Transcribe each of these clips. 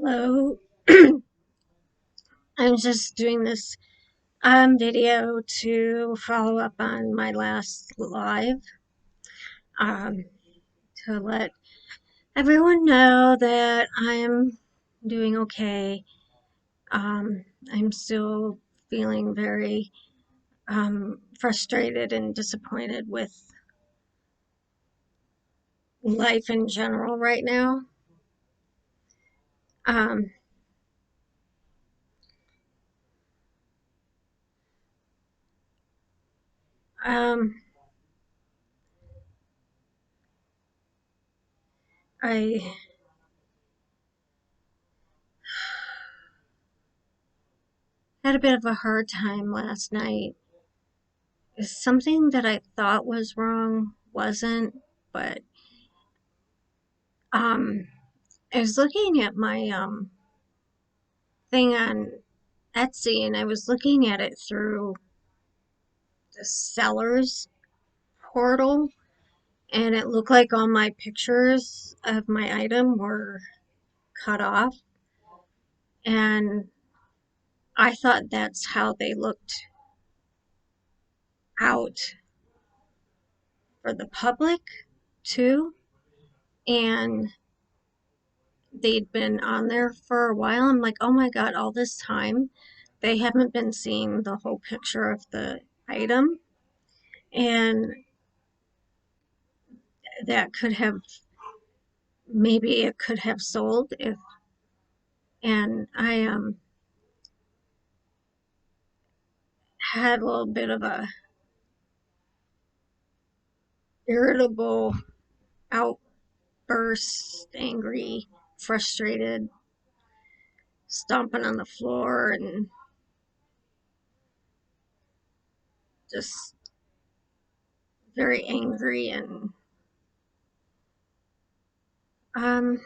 Hello. I'm just doing this video to follow up on my last live, um, to let everyone know that I'm doing okay. I'm still feeling very frustrated and disappointed with life in general right now. Um, um, I had a bit of a hard time last night. Something that I thought was wrong wasn't, but um, I was looking at my thing on Etsy, and I was looking at it through the seller's portal, and it looked like all my pictures of my item were cut off, and I thought that's how they looked out for the public too, and they'd been on there for a while. I'm like, oh my god, all this time they haven't been seeing the whole picture of the item, and that could have, maybe it could have sold if, and I had a little bit of a irritable outburst, angry, frustrated, stomping on the floor and just very angry, um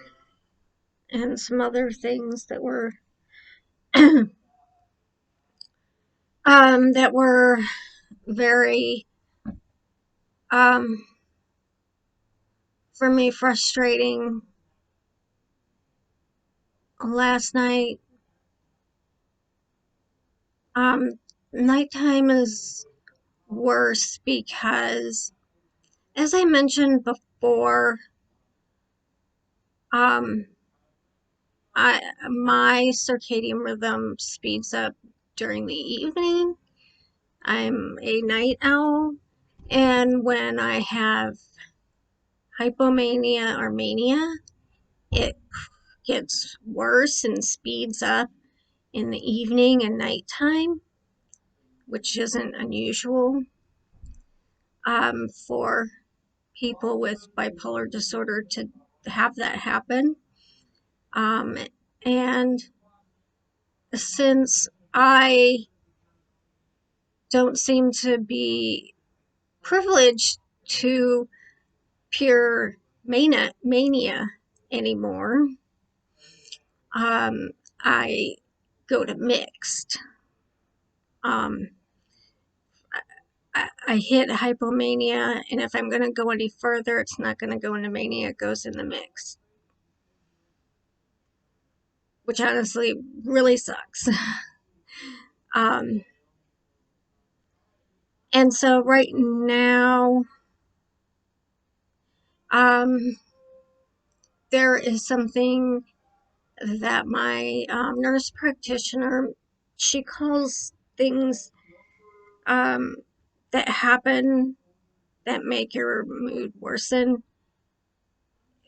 and some other things that were that were very um for me frustrating last night. um Nighttime is worse because, as I mentioned before, um my circadian rhythm speeds up during the evening. I'm a night owl, and when I have hypomania or mania, it gets worse and speeds up in the evening and nighttime, which isn't unusual for people with bipolar disorder to have that happen. Um, and since I don't seem to be privileged to pure mania anymore, um, I go to mixed. Um, I hit hypomania, and if I'm going to go any further, it's not going to go into mania, it goes in the mix, which honestly really sucks. um, and so right now, um, there is something that my nurse practitioner, she calls things um, that happen that make your mood worsen,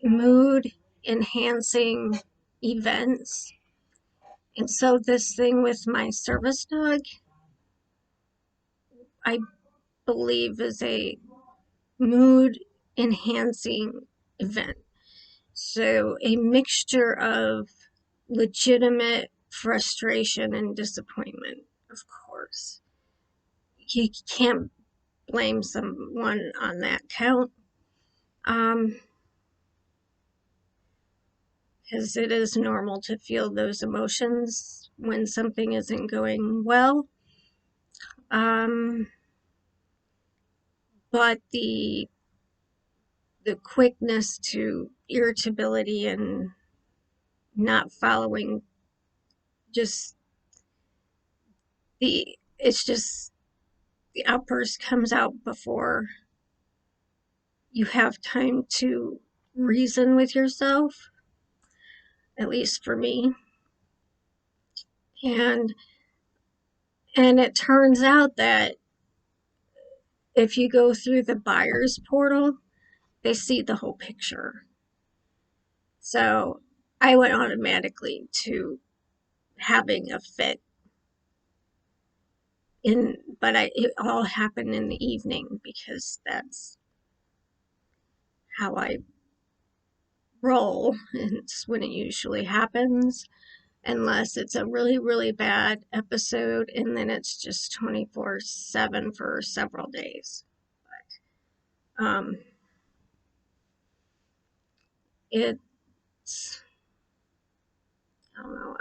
mood enhancing events. And so this thing with my service dog, I believe, is a mood enhancing event. So a mixture of legitimate frustration and disappointment, of course. You can't blame someone on that count. Um, because it is normal to feel those emotions when something isn't going well. Um, but the quickness to irritability and not following just it's just the outburst comes out before you have time to reason with yourself, at least for me. And it turns out that if you go through the buyer's portal, they see the whole picture. So I went automatically to having a fit but it all happened in the evening because that's how I roll. And it's when it usually happens, unless it's a really, really bad episode, and then it's just 24/7 for several days. But it's, I don't know.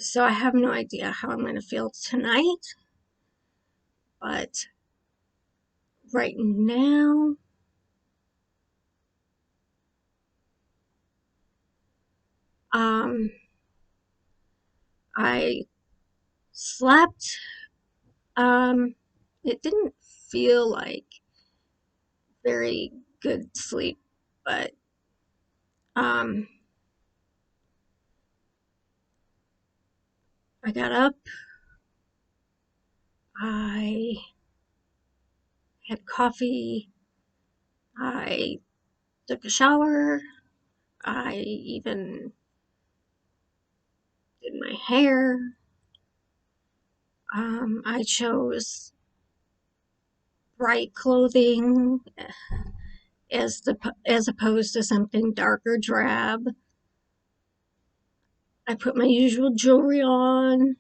So I have no idea how I'm going to feel tonight, but right now, um, I slept. Um, it didn't feel like very good sleep, but um, I got up. I had coffee. I took a shower. I even did my hair. I chose bright clothing as opposed to something dark or drab. I put my usual jewelry on,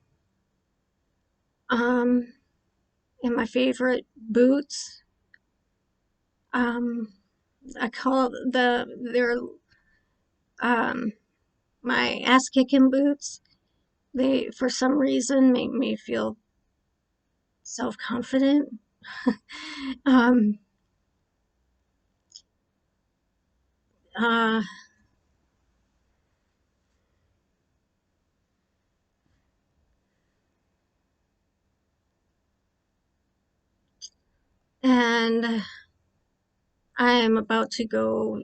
um, and my favorite boots. Um, I call they're um, my ass kicking boots. They, for some reason, make me feel self confident. um, uh, and I'm about to go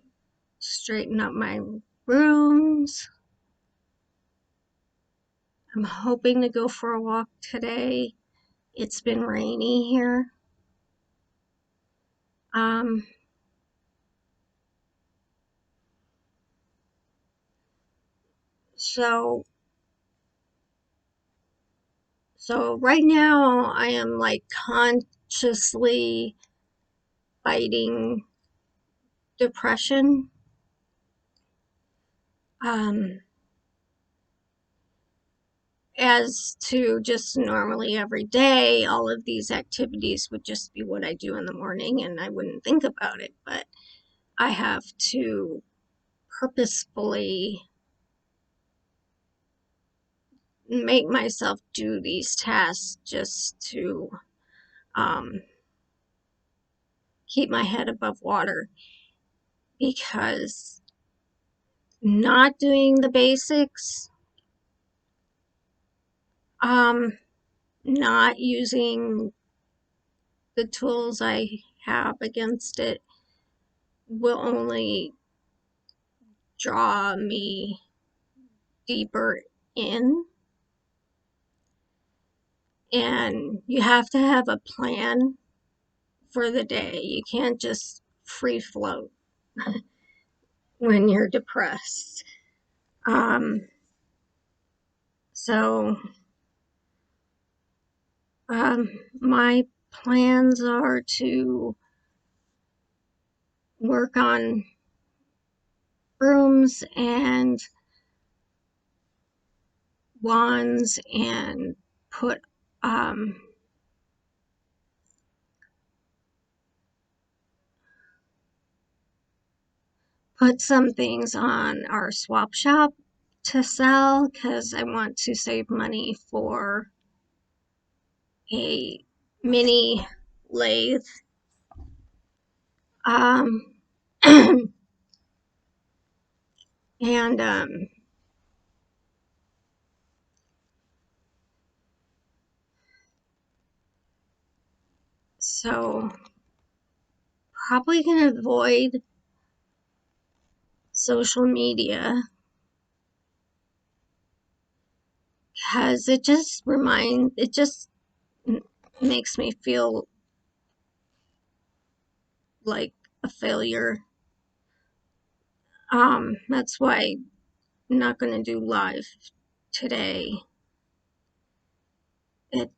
straighten up my rooms. I'm hoping to go for a walk today. It's been rainy here. Um, so right now I am like consciously fighting depression. Um, as to just normally every day, all of these activities would just be what I do in the morning and I wouldn't think about it. But I have to purposefully make myself do these tasks just to um, keep my head above water, because not doing the basics, um, not using the tools I have against it, will only draw me deeper in. And you have to have a plan for the day. You can't just free float when you're depressed. Um, so, my plans are to work on brooms and wands and put um, put some things on our swap shop to sell, because I want to save money for a mini lathe. Um, And so probably gonna avoid social media because it just makes me feel like a failure. That's why I'm not gonna do live today. It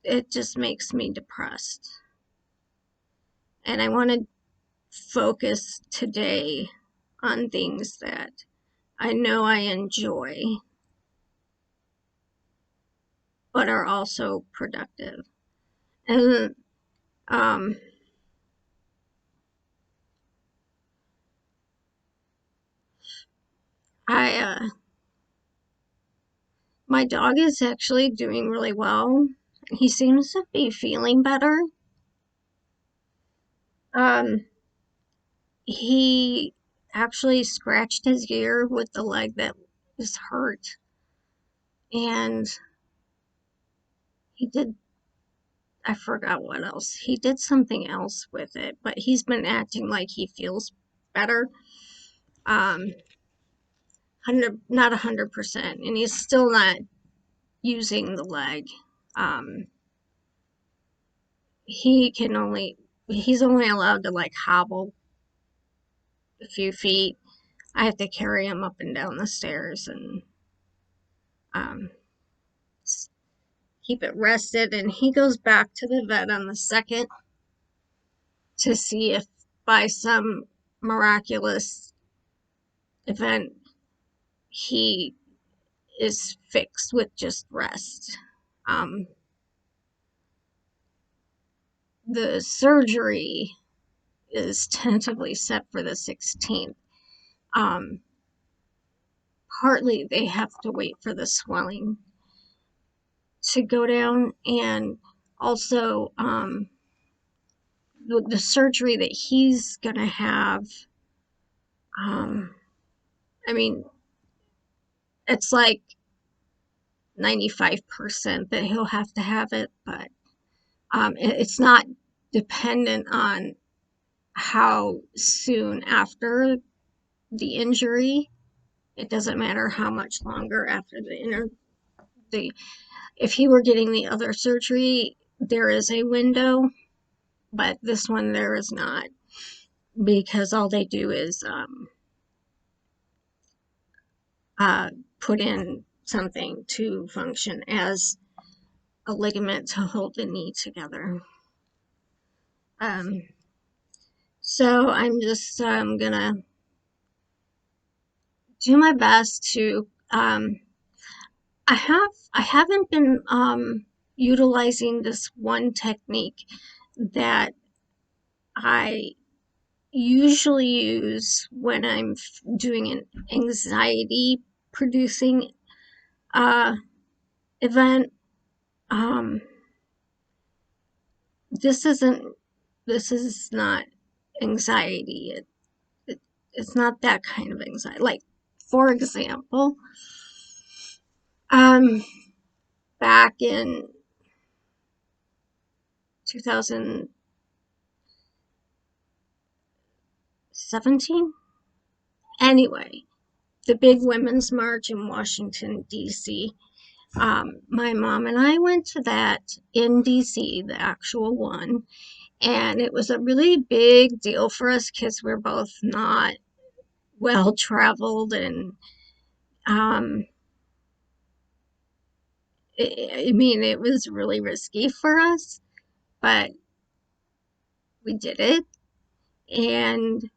it just makes me depressed. And I want to focus today on things that I know I enjoy, but are also productive. And um, I my dog is actually doing really well. He seems to be feeling better. Um, he actually scratched his ear with the leg that was hurt, and he did. I forgot what else. He did something else with it, but he's been acting like he feels better. 100, not 100%, and he's still not using the leg. Um, he can only, he's only allowed to like hobble a few feet. I have to carry him up and down the stairs and um, keep it rested. And he goes back to the vet on the second to see if by some miraculous event he is fixed with just rest. Um, the surgery is tentatively set for the 16th. Um, Partly they have to wait for the swelling to go down, and also the surgery that he's gonna have. Um, I mean, it's like 95% that he'll have to have it, but it's not dependent on how soon after the injury. It doesn't matter how much longer after the if he were getting the other surgery, there is a window, but this one there is not, because all they do is uh, put in something to function as a ligament to hold the knee together. Um, so I'm just gonna do my best to. I haven't been utilizing this one technique that I usually use when I'm doing an anxiety producing uh, event. Um, this isn't. This is not anxiety. It's not that kind of anxiety. Like, for example, um, back in 2017, anyway, the big women's march in Washington D.C. My mom and I went to that in DC, the actual one, and it was a really big deal for us kids. We're both not well traveled, and um, I mean, it was really risky for us, but we did it, and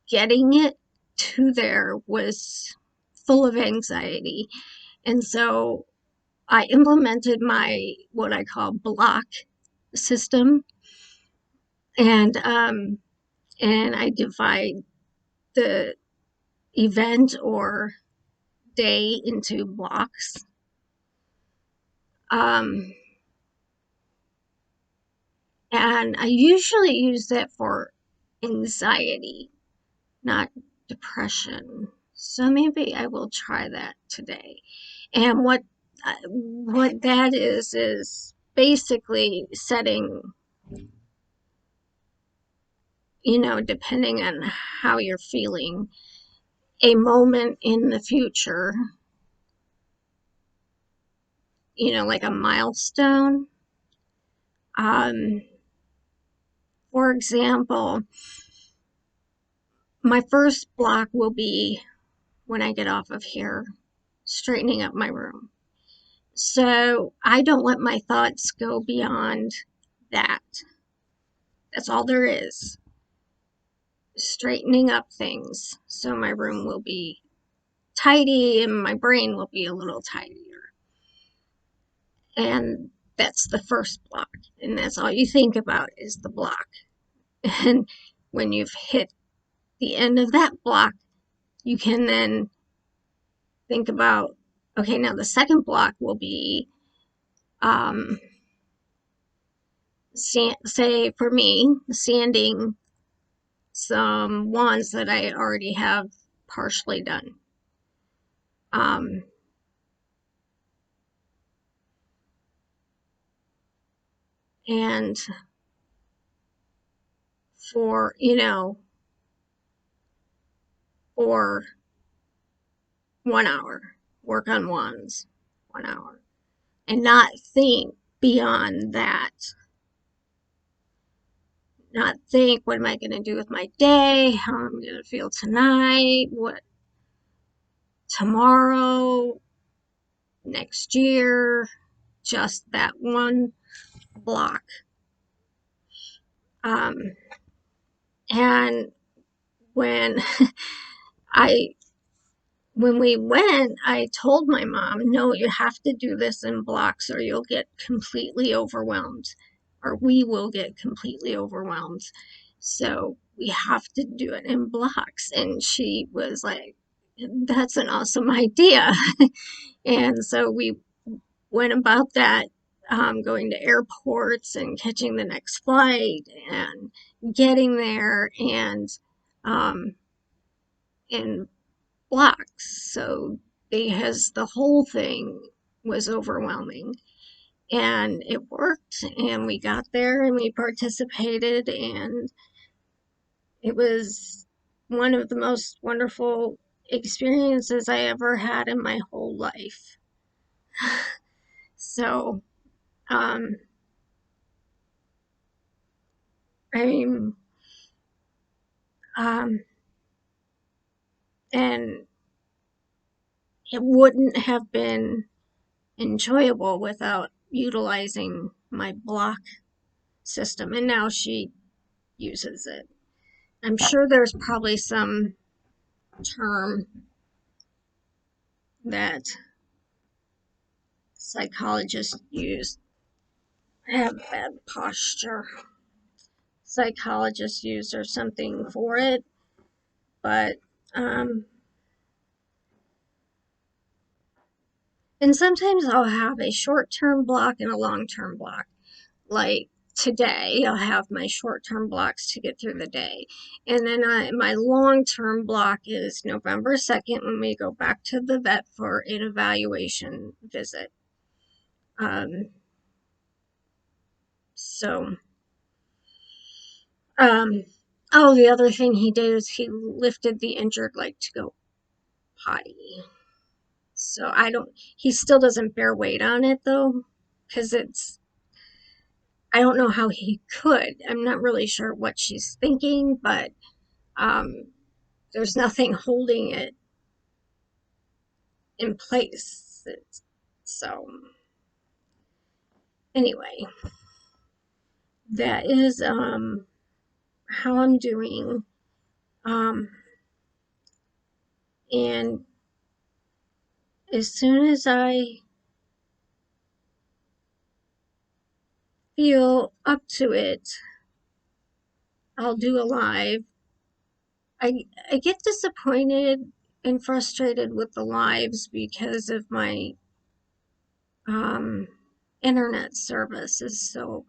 getting it to there was full of anxiety. And so I implemented my what I call block system, and I divide the event or day into blocks. Um, and I usually use that for anxiety, not depression. So maybe I will try that today. And what that is basically setting, depending on how you're feeling, a moment in the future, like a milestone. Um, for example, my first block will be when I get off of here, straightening up my room. So I don't let my thoughts go beyond that. That's all there is. Straightening up things so my room will be tidy and my brain will be a little tidier. And that's the first block. And that's all you think about is the block. And when you've hit the end of that block, you can then think about, okay, now the second block will be, um, say for me, sanding some wands that I already have partially done. Um, and for, for 1 hour, work on wands, 1 hour, and not think beyond that. Not think, what am I going to do with my day? How am I going to feel tonight? What tomorrow? Next year? Just that one block. Um, and when I when we went, I told my mom, no, you have to do this in blocks or you'll get completely overwhelmed, or we will get completely overwhelmed. So we have to do it in blocks. And she was like, that's an awesome idea. And so we went about that, going to airports and catching the next flight and getting there, and um, in blocks. So because the whole thing was overwhelming, and it worked, and we got there and we participated, and it was one of the most wonderful experiences I ever had in my whole life. So, um, I mean, um, and it wouldn't have been enjoyable without utilizing my block system. And now she uses it. I'm sure there's probably some term that psychologists use. I have bad posture. Psychologists use or something for it, but and sometimes I'll have a short-term block and a long-term block. Like today, I'll have my short-term blocks to get through the day. And then my long-term block is November 2nd when we go back to the vet for an evaluation visit. Um, so, um, oh, the other thing he did is he lifted the injured leg to go potty. So he still doesn't bear weight on it though, because I don't know how he could. I'm not really sure what she's thinking, but um, there's nothing holding it in place. So, anyway, that is how I'm doing. Um, and as soon as I feel up to it, I'll do a live. I get disappointed and frustrated with the lives because of my um, internet service is so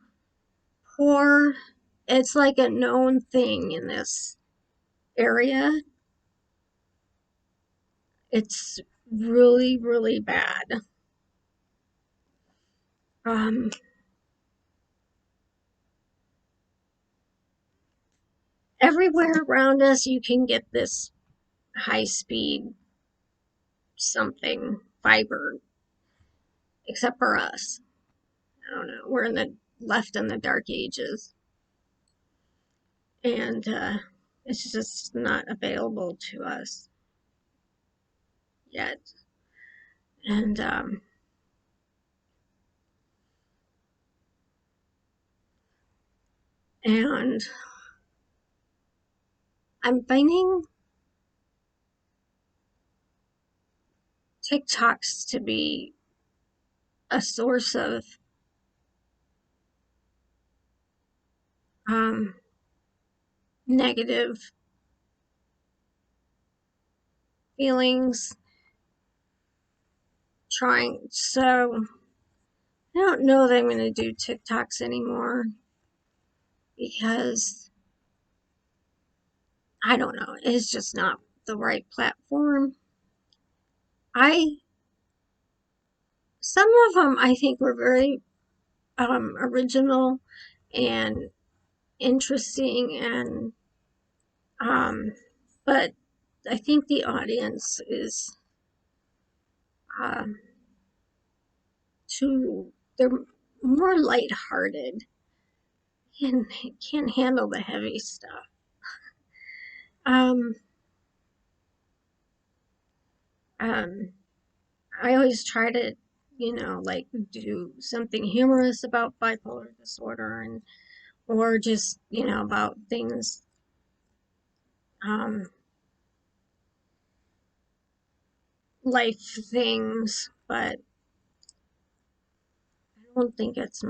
poor. It's like a known thing in this area. It's really, really bad. Um, Everywhere around us, you can get this high speed something fiber, except for us. I don't know. We're in the left in the dark ages, and it's just not available to us yet. And and I'm finding TikToks to be a source of um, negative feelings. Trying so I don't know that I'm going to do TikToks anymore because I don't know. It's just not the right platform. I Some of them I think were very original and interesting, and um, but I think the audience is um, too. They're more lighthearted and can't handle the heavy stuff. Um, um, I always try to, like do something humorous about bipolar disorder, and or just, about things, um, life things, but I don't think it's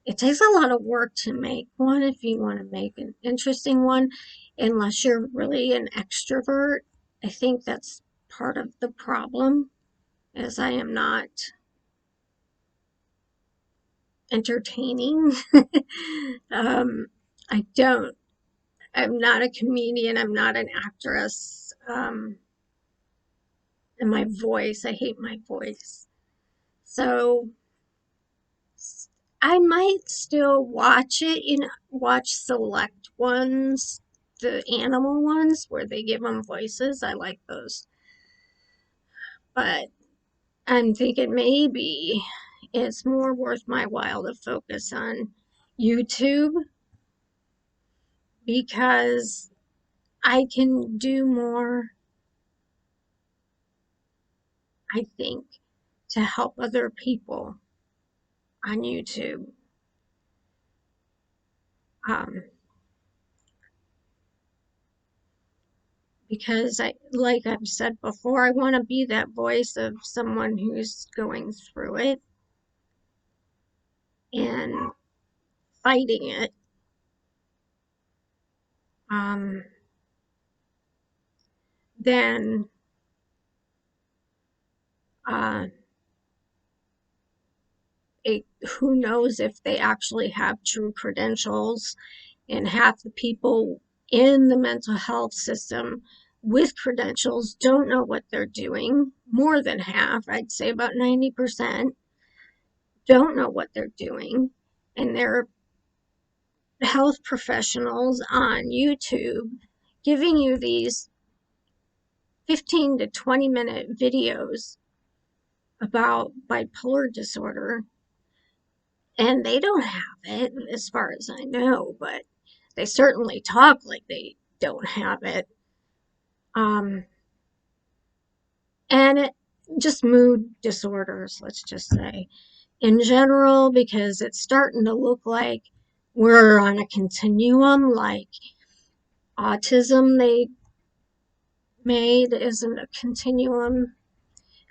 it takes a lot of work to make one if you want to make an interesting one, unless you're really an extrovert. I think that's part of the problem, as I am not entertaining. um, I don't I'm not a comedian. I'm not an actress. And my voice, I hate my voice. So I might still watch it, watch select ones, the animal ones where they give them voices. I like those. But I'm thinking maybe it's more worth my while to focus on YouTube because I can do more, I think, to help other people on YouTube. Um, because like I've said before, I want to be that voice of someone who's going through it and fighting it. Um, then uh, who knows if they actually have true credentials, and half the people in the mental health system with credentials don't know what they're doing. More than half, I'd say about 90%, don't know what they're doing. And they're health professionals on YouTube giving you these 15 to 20-minute videos about bipolar disorder, and they don't have it as far as I know, but they certainly talk like they don't have it. Um, and it just mood disorders, let's just say, in general, because it's starting to look like we're on a continuum, like autism they made isn't a continuum.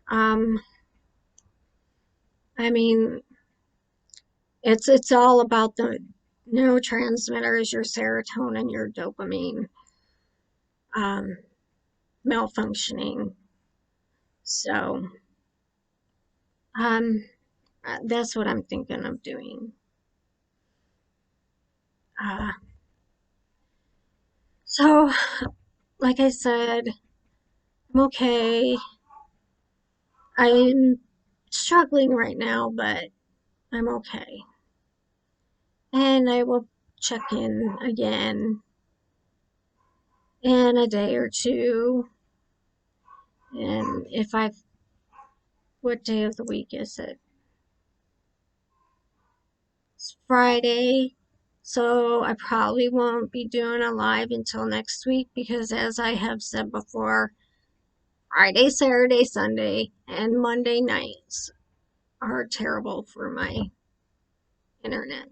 Um, I mean, it's all about the neurotransmitters, your serotonin, your dopamine, um, malfunctioning. So, um, that's what I'm thinking of doing. Uh, so, like I said, I'm okay. I'm struggling right now, but I'm okay. And I will check in again in a day or two. And if I've, what day of the week is it? It's Friday. So I probably won't be doing a live until next week because, as I have said before, Friday, Saturday, Sunday, and Monday nights are terrible for my internet.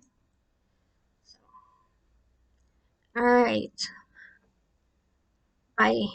All right. Bye.